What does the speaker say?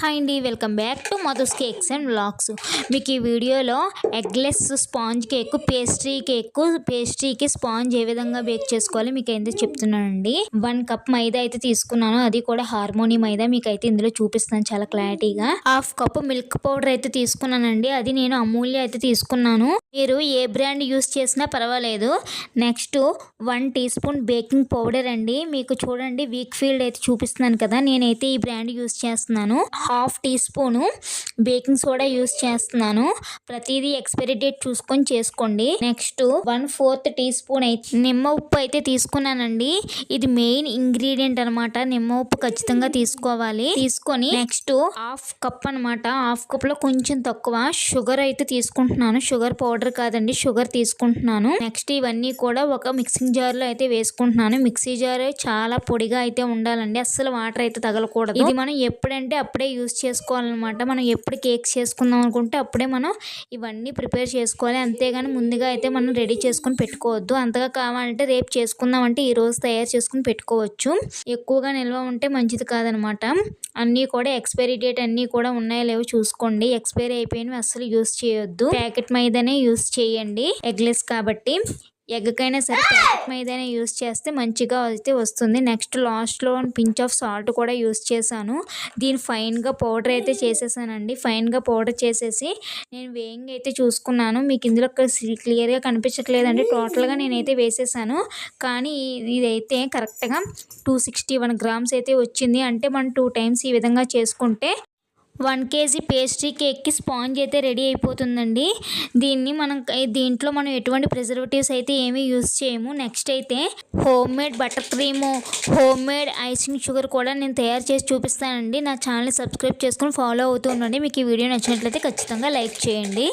Hi అండి, welcome back to Madhu's cakes and vlogs. మీకు ఈ వీడియోలో ఎగ్లెస్ స్పాంజ్ కేక్, పేస్ట్రీకి స్పాంజ్ ఏ విధంగా బేక్ చేసుకోవాలి మీకు అయితే చెప్తున్నానండి. 1 కప్ మైదా అయితే తీసుకున్నాను, అది కూడా హార్మోనీ మైదా. మీకు అయితే ఇందులో చూపిస్తాను చాలా క్లారిటీగా. 1/2 కప్ మిల్క్ పౌడర్ అయితే తీసుకున్నానండి, అది నేను అమూల్య అయితే తీసుకున్నాను. మీరు ఏ బ్రాండ్ యూస్ చేసినా పర్వాలేదు. Next 1 teaspoon baking powder అండి. మీకు చూడండి వీక్ ఫీల్డ్ అయితే చూపిస్తున్నాను కదా, నేనైతే ఈ బ్రాండ్ యూస్ చేస్తున్నాను. 1/2 teaspoon baking soda use చేస్తున్నాను. ప్రతిదీ ఎక్స్పైరీ డేట్ చూసుకొని చేసుకోండి. నెక్స్ట్ 1/4 టీ స్పూన్ అయితే నిమ్మ ఉప్పు అయితే తీసుకున్నానండి. ఇది మెయిన్ ఇంగ్రీడియంట్ అనమాట. నిమ్మ ఉప్పు ఖచ్చితంగా తీసుకోవాలి. తీసుకొని నెక్స్ట్ 1/2 కప్ అనమాట, 1/2 కప్ లో కొంచెం తక్కువ షుగర్ అయితే తీసుకుంటున్నాను. షుగర్ పౌడర్ కాదండి, షుగర్ తీసుకుంటున్నాను. నెక్స్ట్ ఇవన్నీ కూడా ఒక మిక్సింగ్ జార్ లో అయితే వేసుకుంటున్నాను. మిక్సీ జార్ చాలా పొడిగా అయితే ఉండాలండి, అస్సలు వాటర్ అయితే తగలకూడదు. ఇది మనం ఎప్పుడంటే అప్పుడే యూస్ చేసుకోవాలన్నమాట. మనం ఎప్పుడు కేక్స్ చేసుకుందాం అనుకుంటే అప్పుడే మనం ఇవన్నీ ప్రిపేర్ చేసుకోవాలి, అంతేగాని ముందుగా అయితే మనం రెడీ చేసుకుని పెట్టుకోవద్దు. అంతగా కావాలంటే రేపు చేసుకుందాం అంటే ఈ రోజు తయారు చేసుకుని పెట్టుకోవచ్చు. ఎక్కువగా నిల్వ ఉంటే మంచిది కాదనమాట. అన్నీ కూడా ఎక్స్పైరీ డేట్ అన్నీ కూడా ఉన్నాయో లేవో చూసుకోండి. ఎక్స్పైరీ అయిపోయినవి అస్సలు యూస్ చేయొద్దు. ప్యాకెట్ మైదానే యూస్ చేయండి, ఎగ్లెస్ కాబట్టి. ఎగ్గకైనా సరే ప్యాకెట్ మైదానే యూస్ చేస్తే మంచిగా అయితే వస్తుంది. నెక్స్ట్ లాస్ట్లో పించ్ ఆఫ్ సాల్ట్ కూడా యూస్ చేశాను. దీన్ని ఫైన్గా పౌడర్ అయితే చేసేసానండి. ఫైన్గా పౌడర్ చేసేసి నేను వేయింగ్ అయితే చూసుకున్నాను. మీకు ఇందులో క్లియర్గా కనిపించట్లేదండి, టోటల్గా నేనైతే వేసేసాను. కానీ ఇదైతే కరెక్ట్గా 261 గ్రామ్స్ అయితే వచ్చింది. అంటే మనం 2 టైమ్స్ ఈ విధంగా చేసుకుంటే 1 కేజీ పేస్ట్రీ కేక్కి స్పాంజ్ అయితే రెడీ అయిపోతుందండి. దీంట్లో మనం ఎటువంటి ప్రిజర్వేటివ్స్ అయితే ఏమీ యూస్ చేయము. నెక్స్ట్ అయితే home made butter cream, home made icing sugar కూడా నేను తయారు చేసి చూపిస్తానండి. నా ఛానల్ని సబ్స్క్రైబ్ చేసుకొని ఫాలో అవుతూ ఉండండి. మీకు ఈ వీడియో నచ్చినట్లయితే ఖచ్చితంగా లైక్ చేయండి.